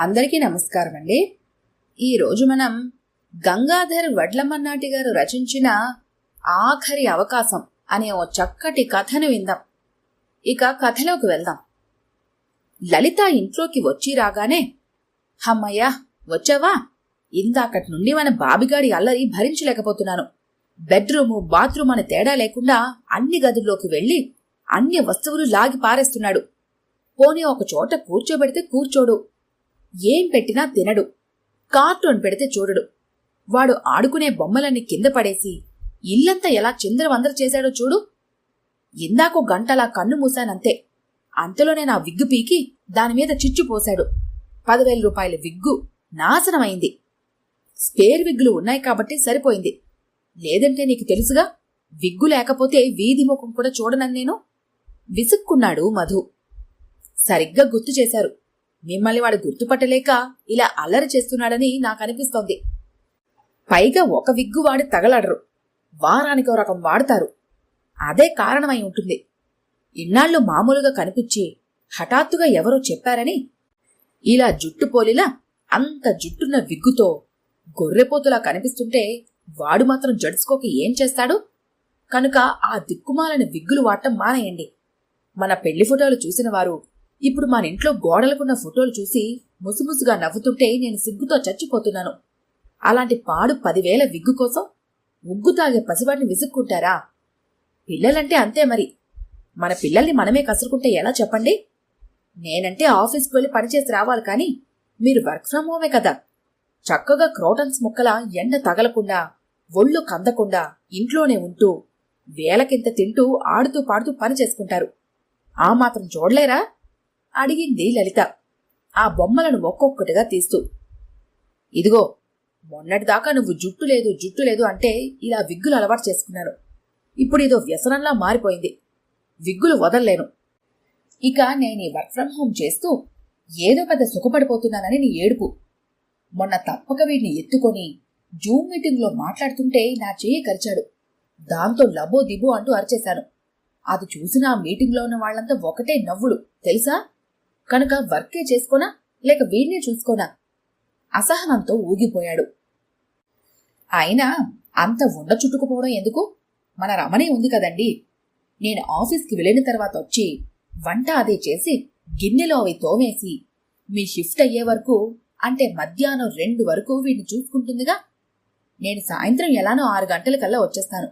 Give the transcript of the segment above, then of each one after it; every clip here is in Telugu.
అందరికీ నమస్కారం అండి. ఈరోజు మనం గంగాధర్ వడ్లమన్నాటి గారు రచించిన ఆఖరి అవకాశం అనే ఓ చక్కటి కథను విందాం. ఇక కథలోకి వెళ్దాం. లలిత ఇంట్లోకి వచ్చి రాగానే, హమ్మయ్యా వచ్చావా, ఇందాకటి నుండి మన బాబిగాడి అల్లరి భరించలేకపోతున్నాను. బెడ్రూము బాత్రూమ్ అని తేడా లేకుండా అన్ని గదుల్లోకి వెళ్లి అన్ని వస్తువులు లాగి పారేస్తున్నాడు. పోనీ ఒక చోట కూర్చోబెడితే కూర్చోడు, ఏం పెట్టినా తినడు, కార్టూన్ పెడితే చూడడు. వాడు ఆడుకునే బొమ్మలన్నీ కింద పడేసి ఇల్లంతా ఎలా చిందరవందర చేశాడో చూడు. ఇందాకో గంటలా కన్ను మూశానంతే, అంతలోనే నా విగ్గు పీకి దానిమీద చిచ్చు పోశాడు. 10,000 రూపాయల విగ్గు నాశనమైంది. స్పేర్ విగ్గులు ఉన్నాయి కాబట్టి సరిపోయింది, లేదంటే నీకు తెలుసుగా, విగ్గు లేకపోతే వీధి ముఖం కూడా చూడనని నేను. విసుక్కున్నాడు మధు. సరిగ్గా గుర్తు చేశారు, మిమ్మల్ని వాడు గుర్తుపట్టలేక ఇలా అల్లరి చేస్తున్నాడని నాకనిపిస్తోంది. పైగా ఒక విగ్గు వాడి తగలడరు, వారానికో రకం వాడతారు. అదే కారణమై ఉంటుంది. ఇన్నాళ్ళు మామూలుగా కనిపించి హఠాత్తుగా ఎవరో చెప్పారని ఇలా జుట్టు పోలిలా అంత జుట్టున్న విగ్గుతో గొర్రెపోతులా కనిపిస్తుంటే వాడు మాత్రం జడుసుకోక ఏం చేస్తాడు? కనుక ఆ దిక్కుమాలని విగ్గులు వాడటం మానేయండి. మన పెళ్లి ఫోటోలు చూసిన వారు ఇప్పుడు మన ఇంట్లో గోడలకున్న ఫోటోలు చూసి ముసుముసుగా నవ్వుతుంటే నేను సిగ్గుతో చచ్చిపోతున్నాను. అలాంటి పాడు 10,000 విగ్గు కోసం ఉగ్గు తాగే పసివాడిని విసుక్కుంటారా? పిల్లలంటే అంతే మరి. మన పిల్లల్ని మనమే కసురుకుంటే ఎలా చెప్పండి? నేనంటే ఆఫీస్కి వెళ్ళి పనిచేసి రావాలి, కానీ మీరు వర్క్ ఫ్రం హోమే కదా. చక్కగా క్రోటన్స్ ముక్కలా ఎండ తగలకుండా ఒళ్ళు కందకుండా ఇంట్లోనే ఉంటూ వేలకింత తింటూ ఆడుతూ పాడుతూ పని చేసుకుంటారు. ఆ మాత్రం చూడలేరా? అడిగింది లలిత ఆ బొమ్మలను ఒక్కొక్కటిగా తీస్తూ. ఇదిగో, మొన్నటిదాకా నువ్వు జుట్టు లేదు అంటే ఇలా విగ్గులు అలవాటు చేసుకున్నాను. ఇప్పుడు ఇదో వ్యసనంలా మారిపోయింది. విగ్గులు వదల్లేను. ఇక నేను ఈ వర్క్ ఫ్రం హోం చేస్తూ ఏదో పెద్ద సుఖపడిపోతున్నానని నీ ఏడుపు. మొన్న తప్పక వీడిని ఎత్తుకొని జూమ్ మీటింగ్లో మాట్లాడుతుంటే నా చెయ్యి కరిచాడు. దాంతో లబో దిబో అంటూ అరిచేశాను. అది చూసిన ఆ మీటింగ్లో ఉన్న వాళ్లంతా ఒకటే నవ్వులు తెలుసా? కనుక వర్కే చేసుకోనా లేక వీడినే చూసుకోనా? అసహనంతో ఊగిపోయాడు. అయినా అంత ఉండ చుట్టుకుపోవడం ఎందుకు? మన రమణి ఉంది కదండి. నేను ఆఫీస్కి వెళ్ళిన తర్వాత వచ్చి వంట అదే చేసి గిన్నెలో అవి తోమేసి మీ షిఫ్ట్ అయ్యే వరకు, అంటే మధ్యాహ్నం 2 వరకు వీడిని చూసుకుంటుందిగా. నేను సాయంత్రం ఎలానో 6 గంటలకల్లా వచ్చేస్తాను.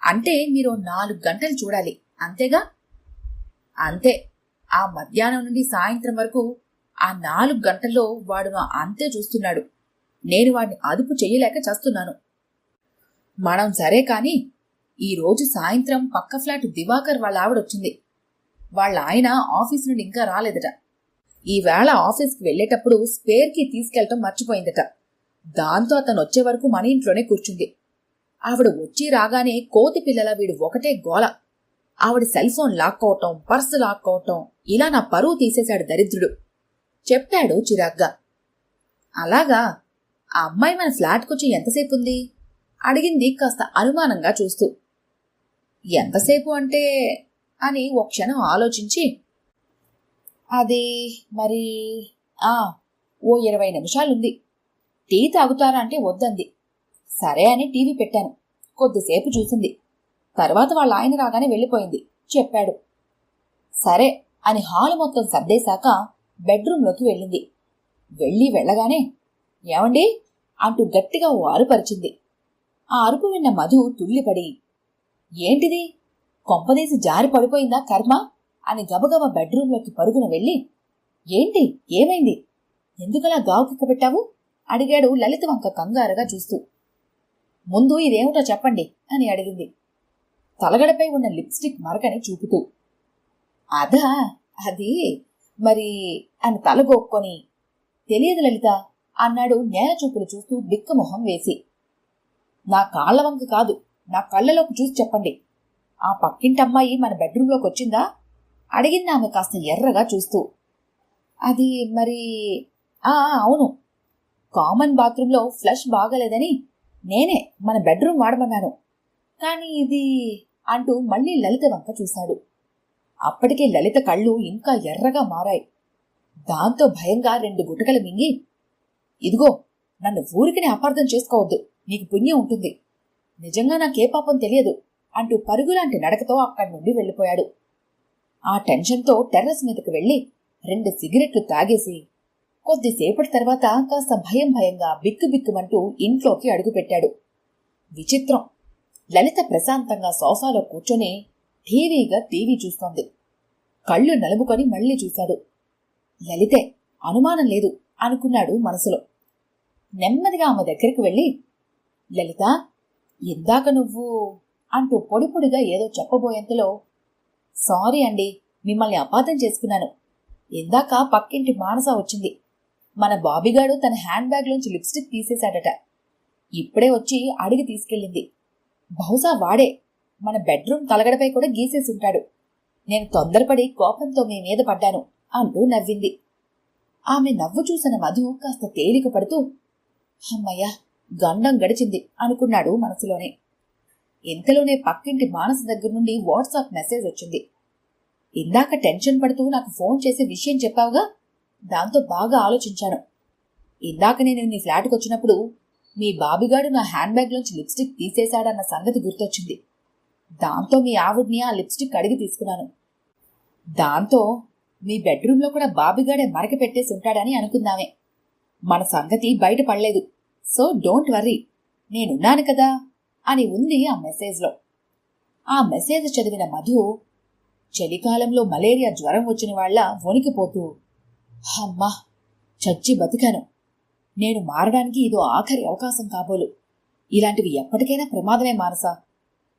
అంటే మీరు 4 గంటలు చూడాలి, అంతేగా? అంతే. ఆ మధ్యాహ్నం నుండి సాయంత్రం వరకు ఆ 4 గంటల్లో వాడు నా అంతే చూస్తున్నాడు. నేను వాడిని అదుపు చెయ్యలేక చేస్తున్నాను. మనం సరే కాని ఈరోజు సాయంత్రం పక్క ఫ్లాట్ దివాకర్ వాళ్ళ ఆవిడొచ్చింది. వాళ్ళ ఆయన ఆఫీస్ నుండి ఇంకా రాలేదట. ఈవేళ ఆఫీస్కి వెళ్లేటప్పుడు స్పేర్కి తీసుకెళ్లటం మర్చిపోయిందట. దాంతో అతను వచ్చే వరకు మన ఇంట్లోనే కూర్చుంది. ఆవిడ వచ్చి రాగానే కోతి పిల్లల వీడు ఒకటే గోల. ఆవిడ సెల్ ఫోన్ లాక్కోవటం, పర్సు లాక్కోవటం, ఇలా నా పరువు తీసేశాడు దరిద్రుడు, చెప్పాడు చిరాగ్గా. అలాగా? ఆ అమ్మాయి మన ఫ్లాట్కొచ్చి ఎంతసేపు ఉంది? అడిగింది కాస్త అనుమానంగా చూస్తూ. ఎంతసేపు అంటే అని ఓ క్షణం ఆలోచించి, అది మరి ఓ 20 నిమిషాలుంది. టీ తాగుతారా అంటే వద్దంది. సరే అని టీవీ పెట్టాను. కొద్దిసేపు చూసింది. తర్వాత వాళ్ళ ఆయన రాగానే వెళ్ళిపోయింది, చెప్పాడు. సరే అని హాలు మొత్తం సర్దేశాక బెడ్రూంలోకి వెళ్ళింది. వెళ్ళగానే ఏమండి అంటూ గట్టిగా ఓ అరుపరిచింది. ఆ అరుపు విన్న మధు తుల్లిపడి, ఏంటిది, కొంపదీసి జారి పడిపోయిందా కర్మ అని గబగబా బెడ్రూంలోకి పరుగున వెళ్ళి, ఏంటి, ఏమైంది, ఎందుకలా గావుకిక్క పెట్టావు అడిగాడు లలిత వంక కంగారుగా చూస్తూ. ముందు ఇదేమిటో చెప్పండి అని అడిగింది, తలగడపై ఉన్న లిప్స్టిక్ మరకని చూపుతూ. అదా, అది మరి అని తలగొక్కొని, తెలియదు లలిత అన్నాడు నేల చూపులు చూస్తూ బిక్కమొహం వేసి. నా కాళ్ల వంక కాదు, నా కళ్ళలోకి చూసి చెప్పండి. ఆ పక్కింటమ్మాయి మన బెడ్రూంలోకి వచ్చిందా అడిగింది ఆమె కాస్త ఎర్రగా చూస్తూ. అది మరి అవును, కామన్ బాత్రూంలో ఫ్లష్ బాగలేదని నేనే మన బెడ్రూమ్ వాడమన్నాను. కానీ ఇది అంటూ మళ్లీ లలిత వంక చూశాడు. అప్పటికే లలిత కళ్ళు ఇంకా ఎర్రగా మారాయి. దాంతో భయంగా 2 గుటకలు మింగి, ఇదిగో, నన్ను ఊరికినే అపార్థం చేసుకోవద్దు, నీకు పుణ్యం ఉంటుంది, నిజంగా నాకే పాపం తెలియదు అంటూ పరుగులాంటి నడకతో అక్కడి నుండి వెళ్ళిపోయాడు. ఆ టెన్షన్తో టెర్రస్ మీదకు వెళ్లి 2 సిగరెట్లు తాగేసి కొద్దిసేపటి తర్వాత కాస్త భయంగా బిక్కుబిక్కుమంటూ ఇంట్లోకి అడుగుపెట్టాడు. విచిత్రం, లలిత ప్రశాంతంగా సోఫాలో కూర్చొని టీవీ చూస్తోంది. కళ్ళు నలుముకొని మళ్లీ చూశాడు. లలితే, అనుమానం లేదు అనుకున్నాడు మనసులో. నెమ్మదిగా ఆమె దగ్గరికి వెళ్ళి, లలిత, ఇందాక నువ్వు అంటూ పొడిపొడిగా ఏదో చెప్పబోయేంతలో, సారీ అండి, మిమ్మల్ని అపార్థం చేసుకున్నాను. ఇందాక పక్కింటి మానస వచ్చింది. మన బాబిగాడు తన హ్యాండ్ బ్యాగ్లోంచి లిప్స్టిక్ తీసేశాడట. ఇప్పుడే వచ్చి అడిగి తీసుకెళ్ళింది. బహుశా వాడే మన బెడ్రూమ్ తలగడపై కూడా గీసేసుంటాడు. నేను తొందరపడి కోపంతో మీ మీద పడ్డాను అంటూ నవ్వింది. ఆమె నవ్వు చూసిన మధు కాస్త తేలిక పడుతూ, అమ్మయ్యా, గండం గడిచింది అనుకున్నాడు మనసులోనే. ఇంతలోనే పక్కింటి మానస దగ్గర నుండి వాట్సాప్ మెసేజ్ వచ్చింది. ఇందాక టెన్షన్ పడుతూ నాకు ఫోన్ చేసి విషయం చెప్పావుగా, దాంతో బాగా ఆలోచించాను. ఇందాక నేను నీ ఫ్లాట్కి వచ్చినప్పుడు మీ బాబిగాడు నా హ్యాండ్ బ్యాగ్లోంచి లిప్స్టిక్ తీసేశాడన్న సంగతి గుర్తొచ్చింది. దాంతో మీ ఆవిడ్ని ఆ లిప్స్టిక్ అడిగి తీసుకున్నాను. దాంతో మీ బెడ్రూమ్లో కూడా బాబిగాడే మరక పెట్టేసి ఉంటాడని అనుకుందామే. మన సంగతి బయట పడలేదు, సో డోంట్ వర్రీ, నేనున్నాను కదా అని ఉంది ఆ మెసేజ్లో. ఆ మెసేజ్ చదివిన మధు చలికాలంలో మలేరియా జ్వరం వచ్చిన వాళ్ల వణికిపోతూ, అమ్మా, చచ్చి బతికాను. నేను మారడానికి ఇదో ఆఖరి అవకాశం కాబోలు. ఇలాంటివి ఎప్పటికైనా ప్రమాదమే మానసా.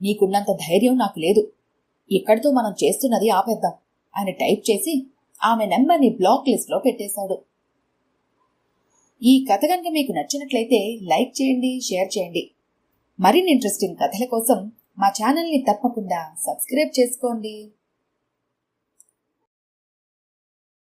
నీకున్నంత ధైర్యం నాకు లేదు. ఇక్కడితో మనం చేస్తున్నది ఆపేద్దాం అని టైప్ చేసి ఆమె నెంబర్ని బ్లాక్ లిస్ట్లో పెట్టేశాడు. ఈ కథ కనుక మీకు నచ్చినట్లయితే లైక్ చేయండి, షేర్ చేయండి. మరిన్ని ఇంట్రెస్టింగ్ కథల కోసం మా ఛానల్ని తప్పకుండా సబ్స్క్రైబ్ చేసుకోండి.